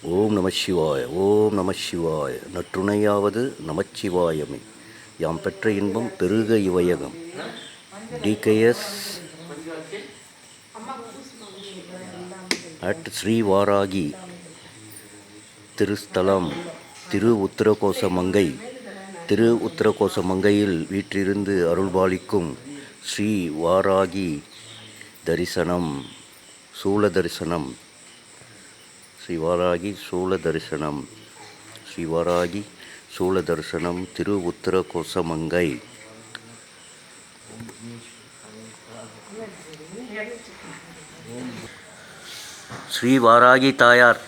ஓம் நம சிவாய ஓம் நம சிவாய நற்றுணையாவது நமச்சிவாயமே யாம் பெற்ற இன்பம் பெருக இவையகம். டிகேஎஸ் அட் ஸ்ரீ வாராகி திருஸ்தலம் திரு உத்தரகோசமங்கை. திரு உத்தரகோசமங்கையில் வீற்றிருந்து அருள்பாலிக்கும் ஸ்ரீ வாராகி தரிசனம், சூல தரிசனம். ஸ்ரீ வாராகி சூல தரிசனம், ஸ்ரீ வாராகி சூல தரிசனம், திரு உத்தரகோசமங்கை. ஸ்ரீ வாராகி தாயார்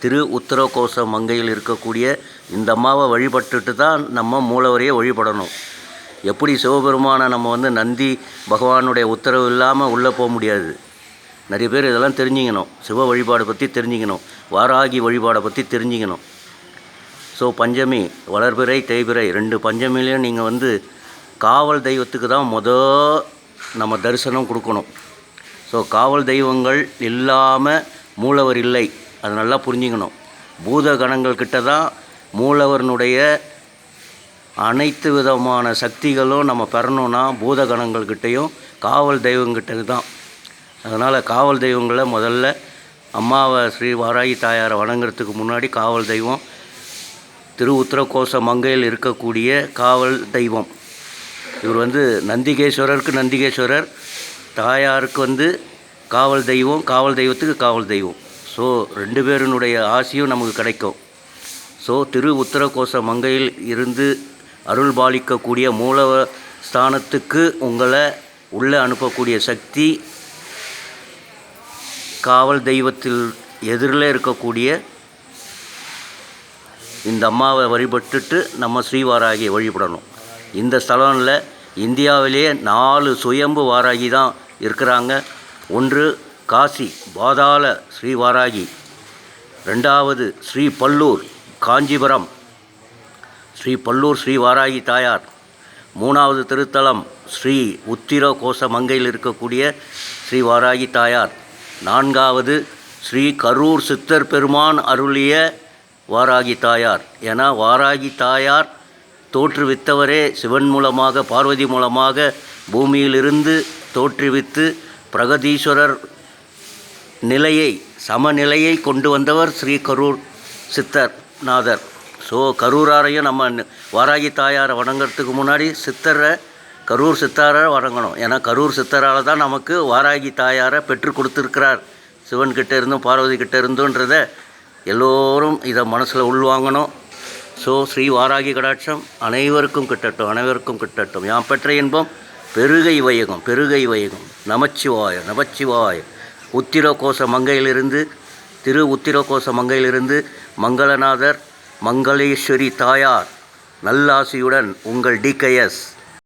திரு உத்தரகோசமங்கையில் இருக்கக்கூடிய இந்த அம்மாவை வழிபட்டுட்டு தான் நம்ம மூலவரையே வழிபடணும். எப்படி சிவபெருமானை நம்ம நந்தி பகவானுடைய உத்தரவு இல்லாமல் உள்ளே போக முடியாது. நிறைய பேர் இதெல்லாம் தெரிஞ்சிக்கணும். சிவ வழிபாடை பற்றி தெரிஞ்சிக்கணும், வாராகி வழிபாடை பற்றி தெரிஞ்சிக்கணும். ஸோ பஞ்சமி, வளர்பிறை, தேய்பிறை 2 பஞ்சமிலையும் நீங்கள் காவல் தெய்வத்துக்கு தான் நம்ம தரிசனம் கொடுக்கணும். ஸோ காவல் தெய்வங்கள் இல்லாமல் மூலவர் இல்லை, அது நல்லா புரிஞ்சிக்கணும். பூத கணங்கள் கிட்ட தான் மூலவர்னுடைய அனைத்து விதமான சக்திகளும் நம்ம பெறணும்னா பூத கணங்கள்கிட்டையும் காவல் தெய்வங்கிட்ட தான். அதனால் காவல் தெய்வங்களை முதல்ல அம்மாவை ஸ்ரீ வாராகி தாயாரை வணங்குறதுக்கு முன்னாடி காவல் தெய்வம் திரு உத்தரகோசமங்கையில் இருக்கக்கூடிய காவல் தெய்வம். இவர் நந்திகேஸ்வரருக்கு நந்திகேஸ்வரர், தாயாருக்கு காவல் தெய்வம், காவல் தெய்வத்துக்கு காவல் தெய்வம். ஸோ 2 பேருனுடைய ஆசியும் நமக்கு கிடைக்கும். ஸோ திரு உத்தரகோசமங்கையில் இருந்து அருள் பாலிக்கக்கூடிய மூல ஸ்தானத்துக்கு உங்களை உள்ளே அனுப்பக்கூடிய சக்தி காவல் தெய்வத்தில் எதிரில் இருக்கக்கூடிய இந்த அம்மாவை வழிபட்டுட்டு நம்ம ஸ்ரீவாராகியை வழிபடணும். இந்த ஸ்தலம்ல இந்தியாவிலேயே 4 சுயம்பு வாராகி தான் இருக்கிறாங்க. 1 காசி பாதாள ஸ்ரீவாராகி, 2வது ஸ்ரீ பல்லூர் காஞ்சிபுரம் ஸ்ரீ பல்லூர் ஸ்ரீ வாராகி தாயார், 3வது திருத்தலம் ஸ்ரீ உத்திரகோசமங்கையில் இருக்கக்கூடிய ஸ்ரீ வாராகி தாயார், 4வது ஸ்ரீ கரூர் சித்தர் பெருமான் அருளிய வாராகி தாயார். ஏன்னா வாராகி தாயார் தோற்றுவித்தவரே சிவன் மூலமாக, பார்வதி மூலமாக பூமியிலிருந்து தோற்றுவித்து பிரகதீஸ்வரர் நிலையை, சமநிலையை கொண்டு வந்தவர் ஸ்ரீ கரூர் சித்தர்நாதர். ஸோ கரூராரையும் நம்ம வாராகி தாயாரை வணங்குறதுக்கு முன்னாடி கரூர் சித்தாரை வணங்கணும். ஏன்னா கரூர் சித்தரால் தான் நமக்கு வாராகி தாயாரை பெற்று கொடுத்துருக்கிறார் சிவன்கிட்ட இருந்தும் பார்வதி கிட்ட இருந்துன்றதை எல்லோரும் இதை மனசில் உள்வாங்கணும். ஸோ ஸ்ரீ வாராகி கடாட்சம் அனைவருக்கும் கிட்டட்டும், அனைவருக்கும் கிட்டட்டும். யாம் பெற்ற இன்பம் பெருகை வையகம், பெருகை வையகம். நமச்சிவாய நமச்சிவாய. உத்திரகோசமங்கையிலிருந்து திரு உத்திரகோசமங்கையிலிருந்து மங்களநாதர் மங்களேஸ்வரி தாயார் நல்லாசியுடன் உங்கள் டிகேஎஸ்.